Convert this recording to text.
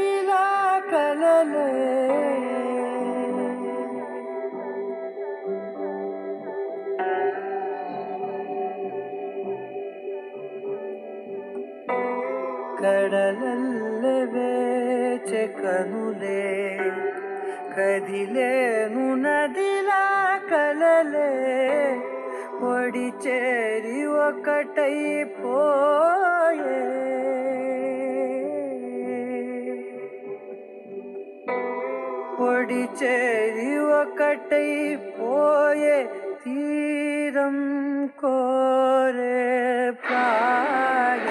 నదిలా కలలే కడలల్లె వేచె కనులే కదిలేను నదిలా కలలే ఒడి చేరి ఒకటైపోయే ఒడి చేరి ఒకటైపోయే తీరం కోరే ప్రాయ